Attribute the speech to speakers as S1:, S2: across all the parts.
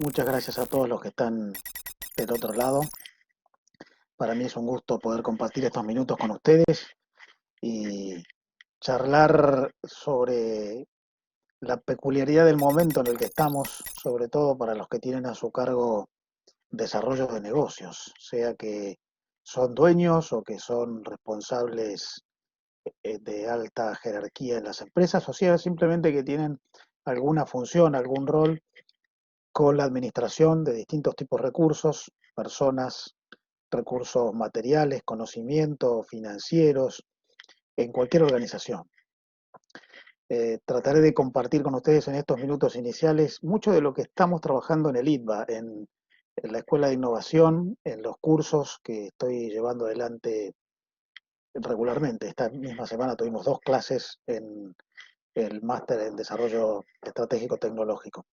S1: Muchas gracias a todos los que están del otro lado. Para mí es un gusto poder compartir estos minutos con ustedes y charlar sobre la peculiaridad del momento en el que estamos, sobre todo para los que tienen a su cargo desarrollo de negocios, sea que son dueños o que son responsables de alta jerarquía en las empresas, o sea, simplemente que tienen alguna función, algún rol con la administración de distintos tipos de recursos, personas, recursos materiales, conocimientos, financieros, en cualquier organización. Trataré de compartir con ustedes en estos minutos iniciales mucho de lo que estamos trabajando en el ITBA, en la Escuela de Innovación, en los cursos que estoy llevando adelante regularmente. Esta misma semana tuvimos 2 clases en el máster en Desarrollo Estratégico Tecnológico.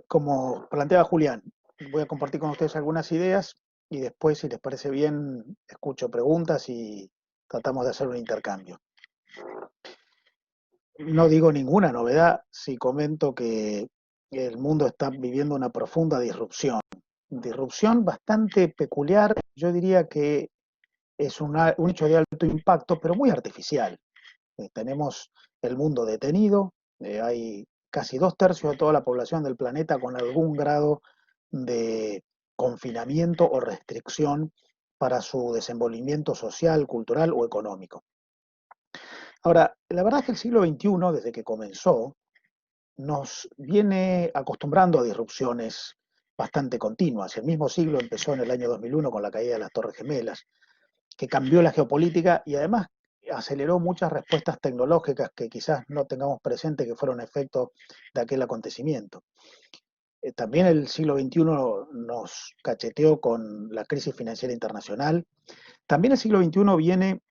S1: Como planteaba Julián, voy a compartir con ustedes algunas ideas y después, si les parece bien, escucho preguntas y tratamos de hacer un intercambio. No digo ninguna novedad si comento que el mundo está viviendo una profunda disrupción. Disrupción bastante peculiar, yo diría que es un hecho de alto impacto, pero muy artificial. Tenemos el mundo detenido, hay casi 2/3 de toda la población del planeta con algún grado de confinamiento o restricción para su desenvolvimiento social, cultural o económico. Ahora, la verdad es que el siglo XXI, desde que comenzó, nos viene acostumbrando a disrupciones bastante continuas. El mismo siglo empezó en el año 2001 con la caída de las Torres Gemelas, que cambió la geopolítica y además aceleró muchas respuestas tecnológicas que quizás no tengamos presente que fueron efecto de aquel acontecimiento. También el siglo XXI nos cacheteó con la crisis financiera internacional. También el siglo XXI viene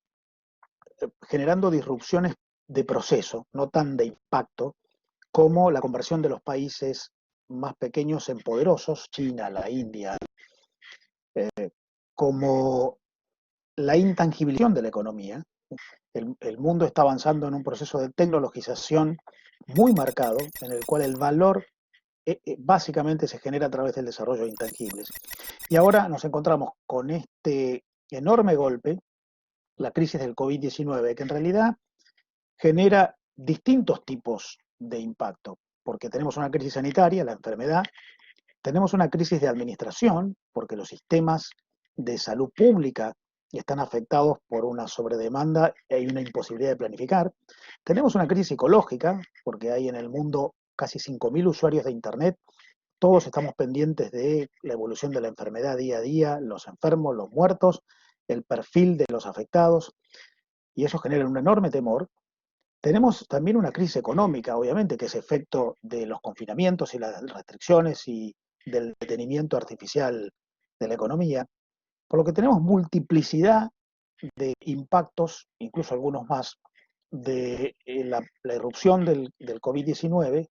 S1: generando disrupciones de proceso, no tan de impacto, como la conversión de los países más pequeños en poderosos, China, la India, como la intangibilización de la economía. El mundo está avanzando en un proceso de tecnologización muy marcado, en el cual el valor básicamente se genera a través del desarrollo de intangibles. Y ahora nos encontramos con este enorme golpe, la crisis del COVID-19, que en realidad genera distintos tipos de impacto, porque tenemos una crisis sanitaria, la enfermedad, tenemos una crisis de administración, porque los sistemas de salud pública están afectados por una sobredemanda y hay una imposibilidad de planificar. Tenemos una crisis psicológica, porque hay en el mundo casi 5.000 usuarios de Internet. Todos estamos pendientes de la evolución de la enfermedad día a día, los enfermos, los muertos, el perfil de los afectados, y eso genera un enorme temor. Tenemos también una crisis económica, obviamente, que es efecto de los confinamientos y las restricciones y del detenimiento artificial de la economía, por lo que tenemos multiplicidad de impactos, incluso algunos más, de la irrupción del COVID-19,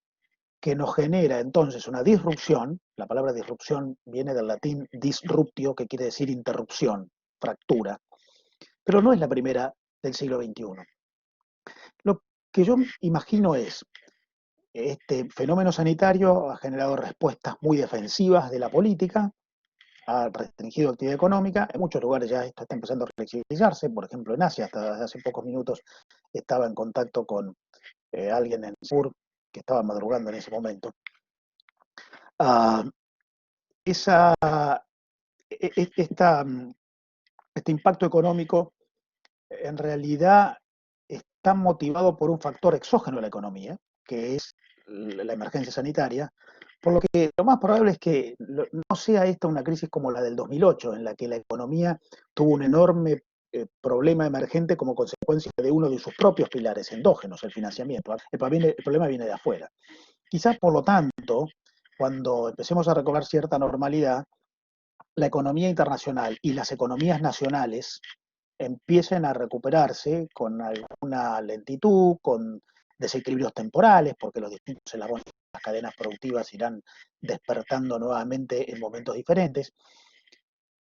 S1: que nos genera entonces una disrupción. La palabra disrupción viene del latín disruptio, que quiere decir interrupción, fractura, pero no es la primera del siglo XXI. Lo que yo imagino es, este fenómeno sanitario ha generado respuestas muy defensivas de la política, ha restringido actividad económica, en muchos lugares ya esto está empezando a flexibilizarse, por ejemplo en Asia, hasta hace pocos minutos estaba en contacto con alguien en Sur que estaba madrugando en ese momento. Uh, esa, esta, este impacto económico en realidad está motivado por un factor exógeno a la economía, que es la emergencia sanitaria, por lo que lo más probable es que no sea esta una crisis como la del 2008, en la que la economía tuvo un enorme problema emergente como consecuencia de uno de sus propios pilares endógenos, el financiamiento. El problema viene de afuera. Quizás, por lo tanto, cuando empecemos a recobrar cierta normalidad, la economía internacional y las economías nacionales empiecen a recuperarse con alguna lentitud, con desequilibrios temporales, porque los distintos eslabones de las cadenas productivas irán despertando nuevamente en momentos diferentes.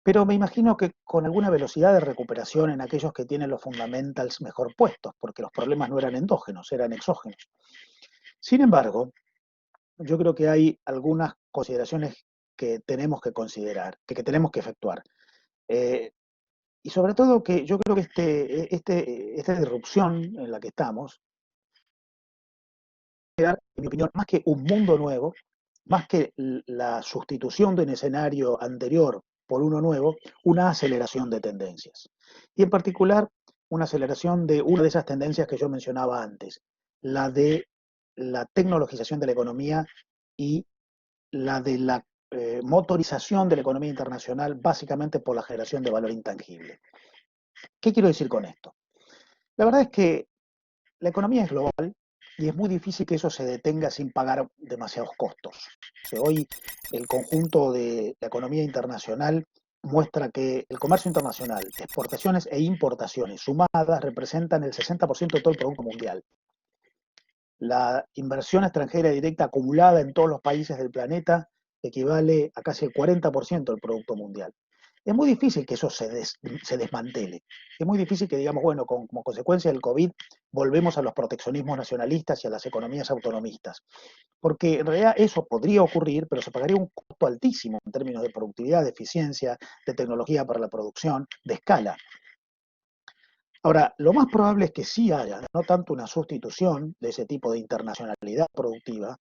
S1: Pero me imagino que con alguna velocidad de recuperación en aquellos que tienen los fundamentals mejor puestos, porque los problemas no eran endógenos, eran exógenos. Sin embargo, yo creo que hay algunas consideraciones que tenemos que considerar, que tenemos que efectuar. Eh, y sobre todo que yo creo que esta disrupción en la que estamos, en mi opinión, más que un mundo nuevo, más que la sustitución de un escenario anterior por uno nuevo, una aceleración de tendencias. Y en particular, una aceleración de una de esas tendencias que yo mencionaba antes, la de la tecnologización de la economía y la de la motorización de la economía internacional, básicamente por la generación de valor intangible. ¿Qué quiero decir con esto? La verdad es que la economía es global y es muy difícil que eso se detenga sin pagar demasiados costos. O sea, hoy el conjunto de la economía internacional muestra que el comercio internacional, exportaciones e importaciones sumadas representan el 60% de todo el Producto Mundial. La inversión extranjera directa acumulada en todos los países del planeta equivale a casi el 40% del Producto Mundial. Es muy difícil que eso se desmantele. Es muy difícil que digamos, bueno, como consecuencia del COVID volvemos a los proteccionismos nacionalistas y a las economías autonomistas. Porque en realidad eso podría ocurrir, pero se pagaría un costo altísimo en términos de productividad, de eficiencia, de tecnología para la producción, de escala. Ahora, lo más probable es que sí haya, no tanto una sustitución de ese tipo de internacionalidad productiva,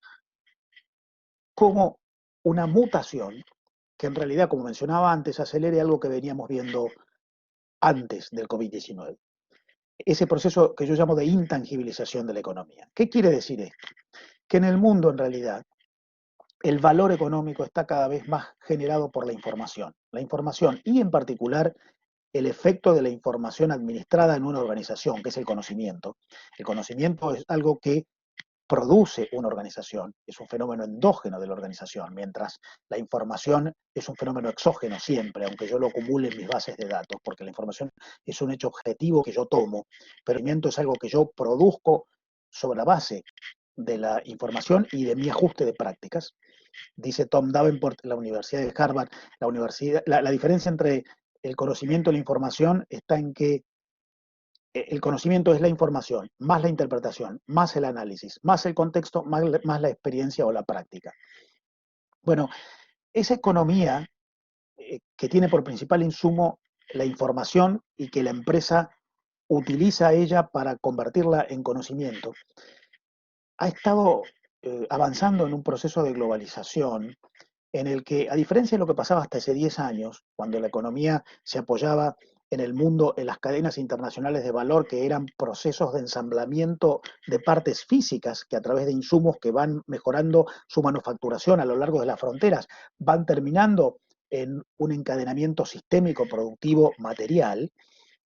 S1: como una mutación que en realidad, como mencionaba antes, acelere algo que veníamos viendo antes del COVID-19. Ese proceso que yo llamo de intangibilización de la economía. ¿Qué quiere decir esto? Que en el mundo, en realidad, el valor económico está cada vez más generado por la información. La información y, en particular, el efecto de la información administrada en una organización, que es el conocimiento. El conocimiento es algo que produce una organización, es un fenómeno endógeno de la organización, mientras la información es un fenómeno exógeno siempre, aunque yo lo acumule en mis bases de datos, porque la información es un hecho objetivo que yo tomo, pero el conocimiento es algo que yo produzco sobre la base de la información y de mi ajuste de prácticas. Dice Tom Davenport en la Universidad de Harvard, la diferencia entre el conocimiento y la información está en que el conocimiento es la información, más la interpretación, más el análisis, más el contexto, más la experiencia o la práctica. Bueno, esa economía que tiene por principal insumo la información y que la empresa utiliza ella para convertirla en conocimiento, ha estado avanzando en un proceso de globalización en el que, a diferencia de lo que pasaba hasta hace 10 años, cuando la economía se apoyaba en el mundo, en las cadenas internacionales de valor, que eran procesos de ensamblamiento de partes físicas, que a través de insumos que van mejorando su manufacturación a lo largo de las fronteras, van terminando en un encadenamiento sistémico productivo material.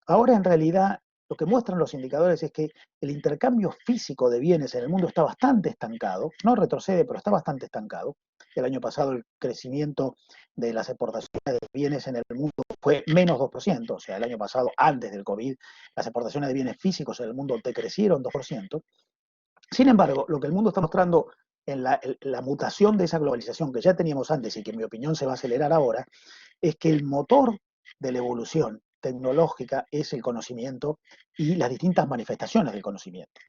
S1: Ahora, en realidad, lo que muestran los indicadores es que el intercambio físico de bienes en el mundo está bastante estancado, no retrocede, pero está bastante estancado. El año pasado el crecimiento de las exportaciones de bienes en el mundo fue menos 2%, o sea, el año pasado, antes del COVID, las exportaciones de bienes físicos en el mundo decrecieron 2%. Sin embargo, lo que el mundo está mostrando en la mutación de esa globalización que ya teníamos antes y que en mi opinión se va a acelerar ahora, es que el motor de la evolución tecnológica es el conocimiento y las distintas manifestaciones del conocimiento.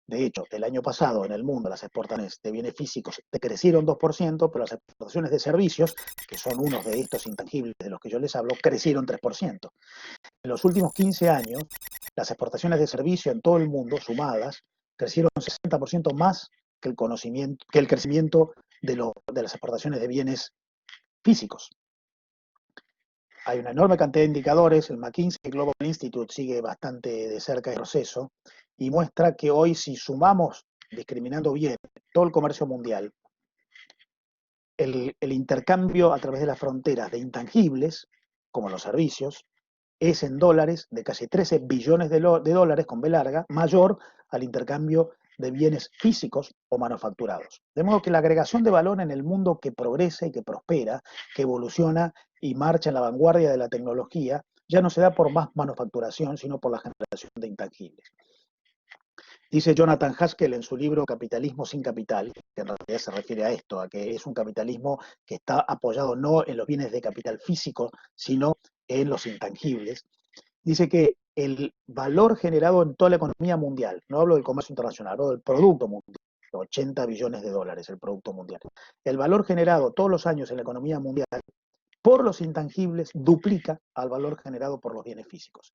S1: De hecho, el año pasado en el mundo las exportaciones de bienes físicos crecieron 2%, pero las exportaciones de servicios, que son unos de estos intangibles de los que yo les hablo, crecieron 3%. En los últimos 15 años, las exportaciones de servicio en todo el mundo, sumadas, crecieron 60% más que el crecimiento de las exportaciones de bienes físicos. Hay una enorme cantidad de indicadores, el McKinsey Global Institute sigue bastante de cerca el proceso y muestra que hoy, si sumamos, discriminando bien, todo el comercio mundial, el intercambio a través de las fronteras de intangibles, como los servicios, es en dólares de casi 13 billones de dólares con B larga, mayor al intercambio de bienes físicos o manufacturados. De modo que la agregación de valor en el mundo que progresa y que prospera, que evoluciona y marcha en la vanguardia de la tecnología, ya no se da por más manufacturación, sino por la generación de intangibles. Dice Jonathan Haskell en su libro Capitalismo sin capital, que en realidad se refiere a esto, a que es un capitalismo que está apoyado no en los bienes de capital físico, sino en los intangibles. Dice que el valor generado en toda la economía mundial, no hablo del comercio internacional, hablo del producto mundial, 80 billones de dólares el Producto Mundial. El valor generado todos los años en la economía mundial por los intangibles duplica al valor generado por los bienes físicos.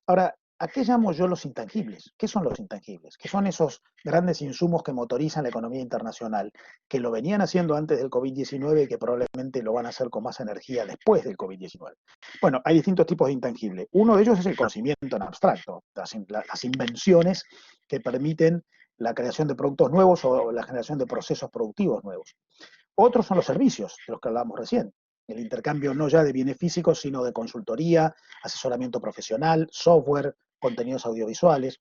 S1: Ahora, ¿a qué llamo yo los intangibles? ¿Qué son los intangibles? ¿Qué son esos grandes insumos que motorizan la economía internacional, que lo venían haciendo antes del COVID-19 y que probablemente lo van a hacer con más energía después del COVID-19? Bueno, hay distintos tipos de intangibles. Uno de ellos es el conocimiento en abstracto, las invenciones que permiten la creación de productos nuevos o la generación de procesos productivos nuevos. Otros son los servicios, de los que hablábamos recién. El intercambio no ya de bienes físicos, sino de consultoría, asesoramiento profesional, software, contenidos audiovisuales.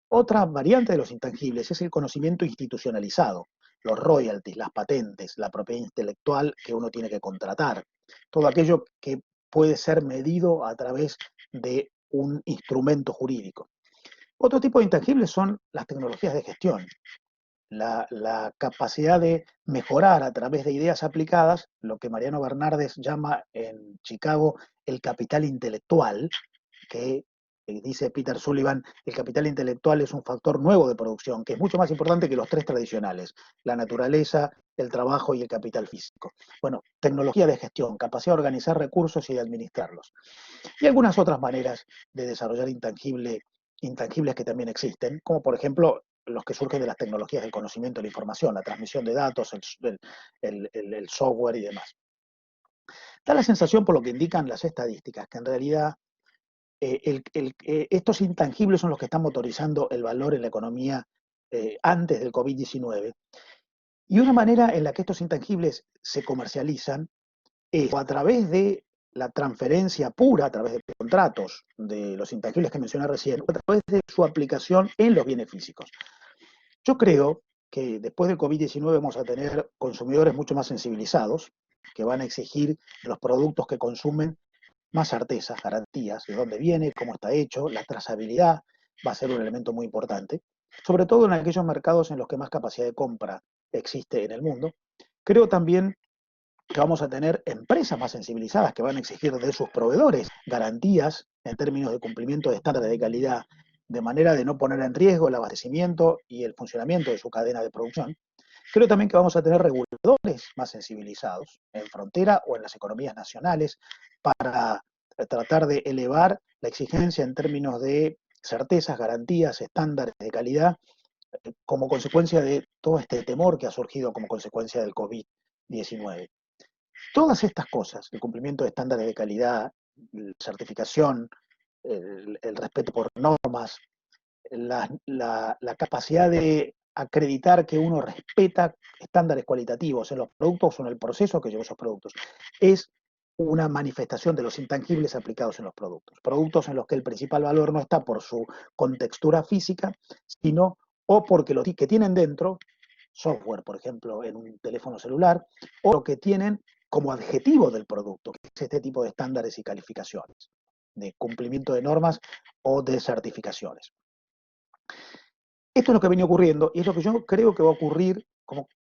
S1: Otra variante de los intangibles es el conocimiento institucionalizado, los royalties, las patentes, la propiedad intelectual que uno tiene que contratar, todo aquello que puede ser medido a través de un instrumento jurídico. Otro tipo de intangibles son las tecnologías de gestión, la capacidad de mejorar a través de ideas aplicadas, lo que Mariano Bernardes llama en Chicago el capital intelectual, que dice Peter Sullivan, el capital intelectual es un factor nuevo de producción, que es mucho más importante que los tres tradicionales, la naturaleza, el trabajo y el capital físico. Bueno, tecnología de gestión, capacidad de organizar recursos y de administrarlos. Y algunas otras maneras de desarrollar intangibles que también existen, como por ejemplo los que surgen de las tecnologías del conocimiento de la información, la transmisión de datos, el software y demás. Da la sensación, por lo que indican las estadísticas, que en realidad estos intangibles son los que están motorizando el valor en la economía antes del COVID-19. Y una manera en la que estos intangibles se comercializan es a través de la transferencia pura, a través de contratos de los intangibles que mencioné recién, o a través de su aplicación en los bienes físicos. Yo creo que después del COVID-19 vamos a tener consumidores mucho más sensibilizados, que van a exigir de los productos que consumen más certezas, garantías, de dónde viene, cómo está hecho, la trazabilidad va a ser un elemento muy importante, sobre todo en aquellos mercados en los que más capacidad de compra existe en el mundo. Creo también que vamos a tener empresas más sensibilizadas que van a exigir de sus proveedores garantías en términos de cumplimiento de estándares de calidad, de manera de no poner en riesgo el abastecimiento y el funcionamiento de su cadena de producción. Creo también que vamos a tener reguladores más sensibilizados en frontera o en las economías nacionales para tratar de elevar la exigencia en términos de certezas, garantías, estándares de calidad, como consecuencia de todo este temor que ha surgido como consecuencia del COVID-19. Todas estas cosas, el cumplimiento de estándares de calidad, la certificación, el respeto por normas, la capacidad de acreditar que uno respeta estándares cualitativos en los productos o en el proceso que lleva esos productos, es una manifestación de los intangibles aplicados en los productos. Productos en los que el principal valor no está por su contextura física, sino o porque lo que tienen dentro, software, por ejemplo, en un teléfono celular, o lo que tienen como adjetivo del producto, que es este tipo de estándares y calificaciones, de cumplimiento de normas o de certificaciones. Esto es lo que venía ocurriendo y es lo que yo creo que va a ocurrir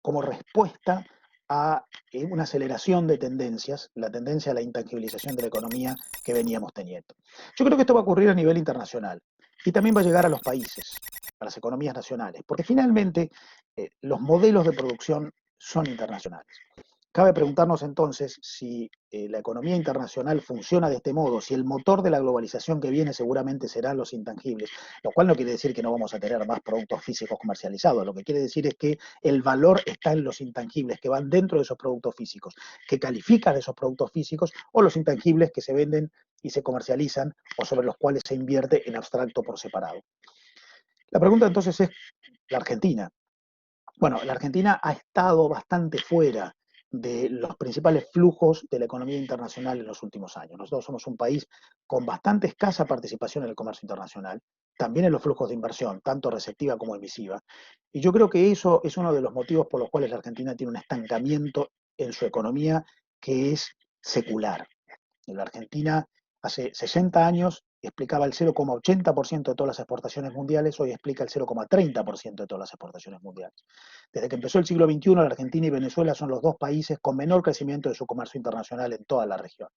S1: como respuesta a una aceleración de tendencias, la tendencia a la intangibilización de la economía que veníamos teniendo. Yo creo que esto va a ocurrir a nivel internacional y también va a llegar a los países, a las economías nacionales, porque finalmente los modelos de producción son internacionales. Cabe preguntarnos entonces si la economía internacional funciona de este modo, si el motor de la globalización que viene seguramente serán los intangibles, lo cual no quiere decir que no vamos a tener más productos físicos comercializados, lo que quiere decir es que el valor está en los intangibles que van dentro de esos productos físicos, que califican esos productos físicos, o los intangibles que se venden y se comercializan o sobre los cuales se invierte en abstracto por separado. La pregunta entonces es, la Argentina. Bueno, la Argentina ha estado bastante fuera de los principales flujos de la economía internacional en los últimos años. Nosotros somos un país con bastante escasa participación en el comercio internacional, también en los flujos de inversión, tanto receptiva como emisiva. Y yo creo que eso es uno de los motivos por los cuales la Argentina tiene un estancamiento en su economía que es secular. La Argentina hace 60 años explicaba el 0,80% de todas las exportaciones mundiales, hoy explica el 0,30% de todas las exportaciones mundiales. Desde que empezó el siglo XXI, la Argentina y Venezuela son los dos países con menor crecimiento de su comercio internacional en toda la región.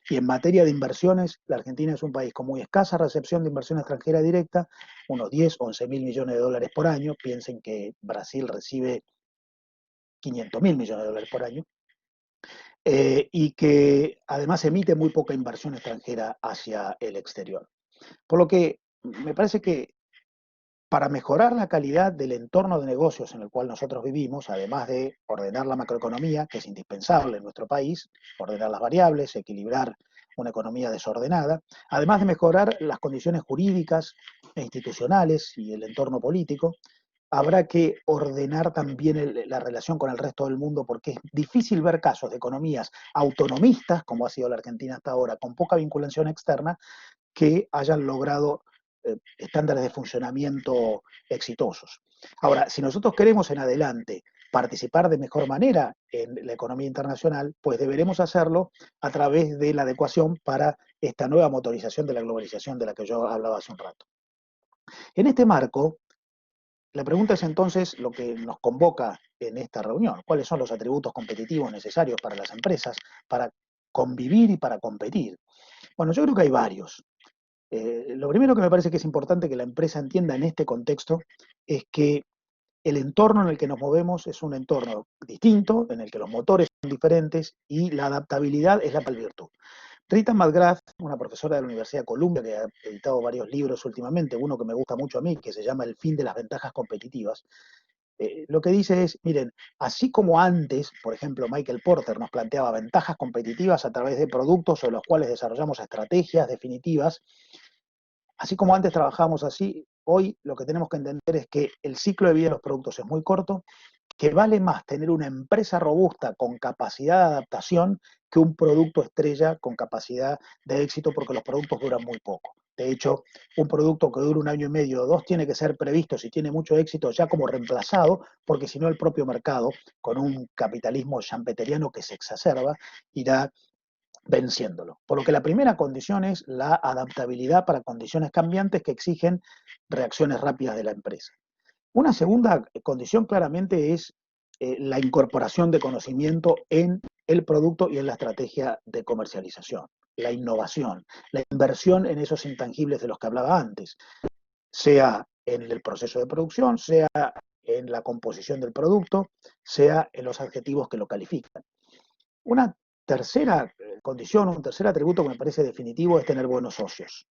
S1: Y en materia de inversiones, la Argentina es un país con muy escasa recepción de inversión extranjera directa, unos 10, 11 mil millones de dólares por año. Piensen que Brasil recibe 500 mil millones de dólares por año. Y que además emite muy poca inversión extranjera hacia el exterior. Por lo que me parece que para mejorar la calidad del entorno de negocios en el cual nosotros vivimos, además de ordenar la macroeconomía, que es indispensable en nuestro país, ordenar las variables, equilibrar una economía desordenada, además de mejorar las condiciones jurídicas e institucionales y el entorno político, habrá que ordenar también la relación con el resto del mundo, porque es difícil ver casos de economías autonomistas, como ha sido la Argentina hasta ahora, con poca vinculación externa, que hayan logrado estándares de funcionamiento exitosos. Ahora, si nosotros queremos en adelante participar de mejor manera en la economía internacional, pues deberemos hacerlo a través de la adecuación para esta nueva motorización de la globalización de la que yo hablaba hace un rato. En este marco, la pregunta es entonces lo que nos convoca en esta reunión. ¿Cuáles son los atributos competitivos necesarios para las empresas para convivir y para competir? Bueno, yo creo que hay varios. Lo primero que me parece que es importante que la empresa entienda en este contexto es que el entorno en el que nos movemos es un entorno distinto, en el que los motores son diferentes y la adaptabilidad es la virtud. Rita McGrath, una profesora de la Universidad de Columbia que ha editado varios libros últimamente, uno que me gusta mucho a mí, que se llama El fin de las ventajas competitivas, lo que dice es, miren, así como antes, por ejemplo, Michael Porter nos planteaba ventajas competitivas a través de productos sobre los cuales desarrollamos estrategias definitivas, así como antes trabajábamos así, hoy lo que tenemos que entender es que el ciclo de vida de los productos es muy corto, que vale más tener una empresa robusta con capacidad de adaptación que un producto estrella con capacidad de éxito, porque los productos duran muy poco. De hecho, un producto que dure un año y medio o dos tiene que ser previsto, si tiene mucho éxito, ya como reemplazado, porque si no el propio mercado, con un capitalismo champeteriano que se exacerba, irá venciéndolo. Por lo que la primera condición es la adaptabilidad para condiciones cambiantes que exigen reacciones rápidas de la empresa. Una segunda condición claramente es la incorporación de conocimiento en el producto y en la estrategia de comercialización, la innovación, la inversión en esos intangibles de los que hablaba antes, sea en el proceso de producción, sea en la composición del producto, sea en los adjetivos que lo califican. Una tercera condición, un tercer atributo que me parece definitivo es tener buenos socios.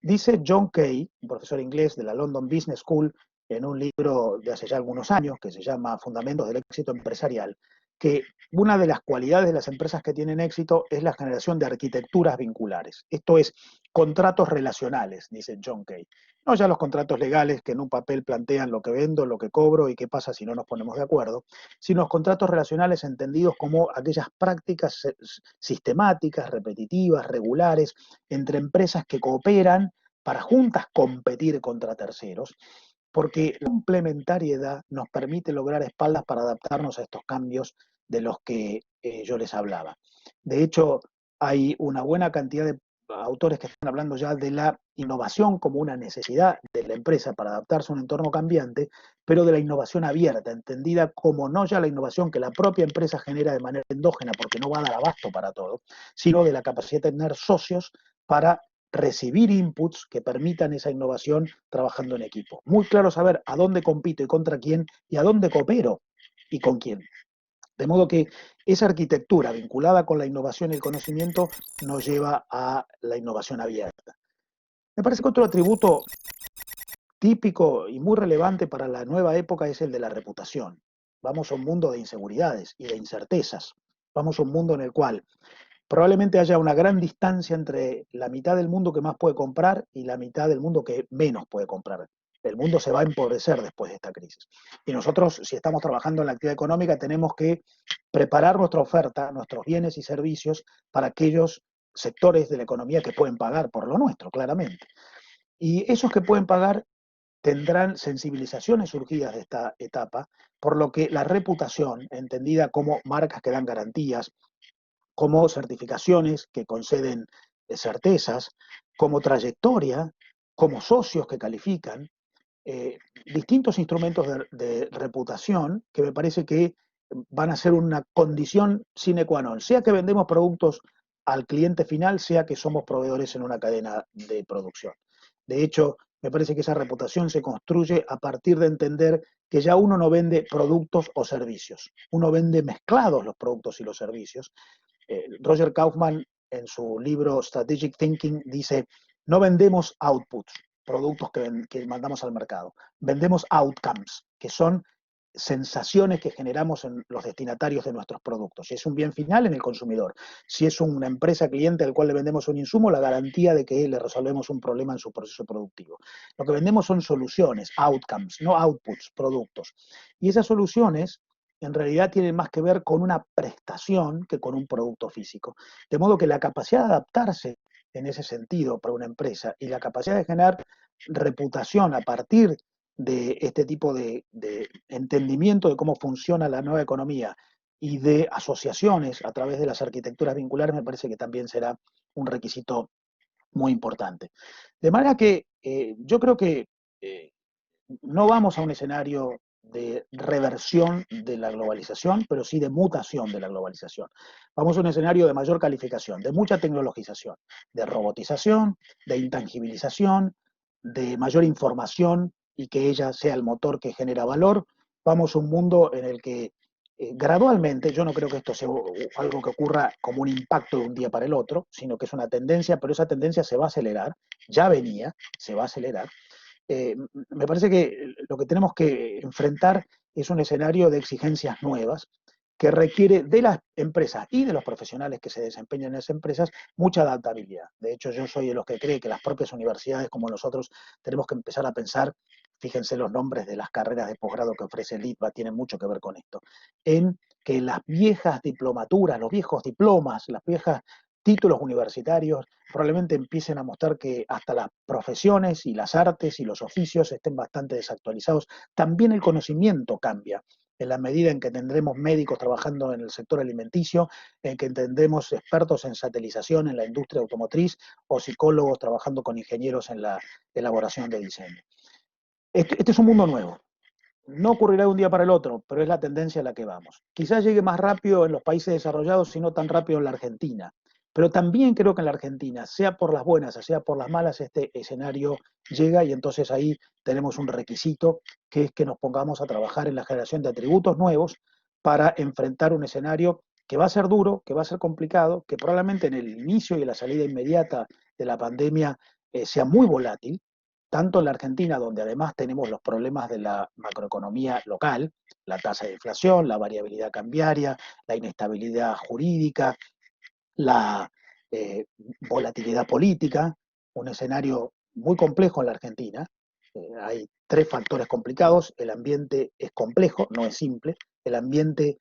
S1: Dice John Kay, un profesor inglés de la London Business School, en un libro de hace ya algunos años que se llama Fundamentos del éxito empresarial, que una de las cualidades de las empresas que tienen éxito es la generación de arquitecturas vinculares. Esto es, contratos relacionales, dice John Kay. No ya los contratos legales que en un papel plantean lo que vendo, lo que cobro y qué pasa si no nos ponemos de acuerdo, sino los contratos relacionales entendidos como aquellas prácticas sistemáticas, repetitivas, regulares, entre empresas que cooperan para juntas competir contra terceros, porque la complementariedad nos permite lograr espaldas para adaptarnos a estos cambios de los que yo les hablaba. De hecho, hay una buena cantidad de autores que están hablando ya de la innovación como una necesidad de la empresa para adaptarse a un entorno cambiante, pero de la innovación abierta, entendida como no ya la innovación que la propia empresa genera de manera endógena, porque no va a dar abasto para todo, sino de la capacidad de tener socios para recibir inputs que permitan esa innovación trabajando en equipo. Muy claro saber a dónde compito y contra quién y a dónde coopero y con quién. De modo que esa arquitectura vinculada con la innovación y el conocimiento nos lleva a la innovación abierta. Me parece que otro atributo típico y muy relevante para la nueva época es el de la reputación. Vamos a un mundo de inseguridades y de incertezas. Vamos a un mundo en el cual probablemente haya una gran distancia entre la mitad del mundo que más puede comprar y la mitad del mundo que menos puede comprar. El mundo se va a empobrecer después de esta crisis. Y nosotros, si estamos trabajando en la actividad económica, tenemos que preparar nuestra oferta, nuestros bienes y servicios para aquellos sectores de la economía que pueden pagar por lo nuestro, claramente. Y esos que pueden pagar tendrán sensibilizaciones surgidas de esta etapa, por lo que la reputación, entendida como marcas que dan garantías, como certificaciones que conceden certezas, como trayectoria, como socios que califican, distintos instrumentos de reputación que me parece que van a ser una condición sine qua non, sea que vendemos productos al cliente final, sea que somos proveedores en una cadena de producción. De hecho, me parece que esa reputación se construye a partir de entender que ya uno no vende productos o servicios, uno vende mezclados los productos y los servicios. Roger Kaufman, en su libro Strategic Thinking, dice, no vendemos outputs, productos que mandamos al mercado, vendemos outcomes, que son sensaciones que generamos en los destinatarios de nuestros productos. Si es un bien final, en el consumidor. Si es una empresa cliente al cual le vendemos un insumo, la garantía de que le resolvemos un problema en su proceso productivo. Lo que vendemos son soluciones, outcomes, no outputs, productos. Y esas soluciones en realidad tienen más que ver con una prestación que con un producto físico. De modo que la capacidad de adaptarse en ese sentido para una empresa y la capacidad de generar reputación a partir de este tipo de entendimiento de cómo funciona la nueva economía y de asociaciones a través de las arquitecturas vinculares, me parece que también será un requisito muy importante. De manera que yo creo que no vamos a un escenario de reversión de la globalización, pero sí de mutación de la globalización. Vamos a un escenario de mayor calificación, de mucha tecnologización, de robotización, de intangibilización, de mayor información y que ella sea el motor que genera valor. Vamos a un mundo en el que gradualmente, yo no creo que esto sea algo que ocurra como un impacto de un día para el otro, sino que es una tendencia, pero esa tendencia se va a acelerar, ya venía, se va a acelerar, me parece que lo que tenemos que enfrentar es un escenario de exigencias nuevas que requiere de las empresas y de los profesionales que se desempeñan en esas empresas mucha adaptabilidad. De hecho, yo soy de los que cree que las propias universidades como nosotros tenemos que empezar a pensar, fíjense los nombres de las carreras de posgrado que ofrece el ITBA, tienen mucho que ver con esto, en que las viejas diplomaturas, los viejos diplomas, las viejas títulos universitarios probablemente empiecen a mostrar que hasta las profesiones y las artes y los oficios estén bastante desactualizados. También el conocimiento cambia en la medida en que tendremos médicos trabajando en el sector alimenticio, en que tendremos expertos en satelización en la industria automotriz o psicólogos trabajando con ingenieros en la elaboración de diseño. Este es un mundo nuevo. No ocurrirá de un día para el otro, pero es la tendencia a la que vamos. Quizás llegue más rápido en los países desarrollados y no tan rápido en la Argentina. Pero también creo que en la Argentina, sea por las buenas o sea por las malas, este escenario llega y entonces ahí tenemos un requisito que es que nos pongamos a trabajar en la generación de atributos nuevos para enfrentar un escenario que va a ser duro, que va a ser complicado, que probablemente en el inicio y en la salida inmediata de la pandemia sea muy volátil, tanto en la Argentina, donde además tenemos los problemas de la macroeconomía local, la tasa de inflación, la variabilidad cambiaria, la inestabilidad jurídica, la eh, volatilidad política, un escenario muy complejo en la Argentina. Hay tres factores complicados, el ambiente es complejo, no es simple, el ambiente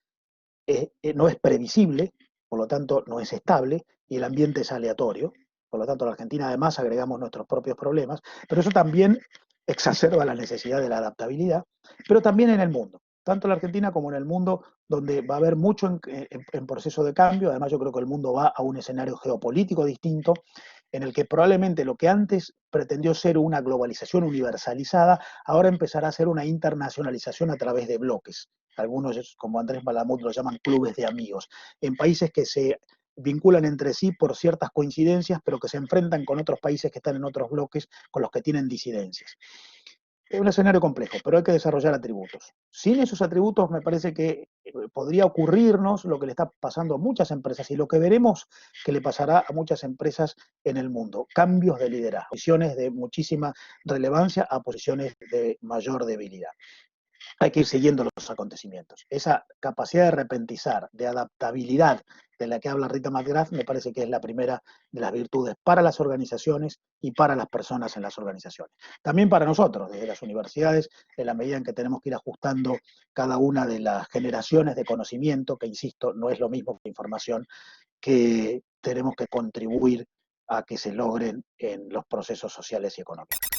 S1: no es previsible, por lo tanto no es estable, y el ambiente es aleatorio. Por lo tanto, en la Argentina además agregamos nuestros propios problemas, pero eso también exacerba la necesidad de la adaptabilidad, pero también en el mundo, tanto en la Argentina como en el mundo, donde va a haber mucho en proceso de cambio. Además, yo creo que el mundo va a un escenario geopolítico distinto, en el que probablemente lo que antes pretendió ser una globalización universalizada, ahora empezará a ser una internacionalización a través de bloques. Algunos, como Andrés Malamud, lo llaman clubes de amigos, en países que se vinculan entre sí por ciertas coincidencias, pero que se enfrentan con otros países que están en otros bloques con los que tienen disidencias. Es un escenario complejo, pero hay que desarrollar atributos. Sin esos atributos me parece que podría ocurrirnos lo que le está pasando a muchas empresas y lo que veremos que le pasará a muchas empresas en el mundo. Cambios de liderazgo, posiciones de muchísima relevancia a posiciones de mayor debilidad. Hay que ir siguiendo los acontecimientos. Esa capacidad de repentizar, de adaptabilidad de la que habla Rita McGrath, me parece que es la primera de las virtudes para las organizaciones y para las personas en las organizaciones. También para nosotros, desde las universidades, en la medida en que tenemos que ir ajustando cada una de las generaciones de conocimiento, que insisto, no es lo mismo que información, que tenemos que contribuir a que se logren en los procesos sociales y económicos.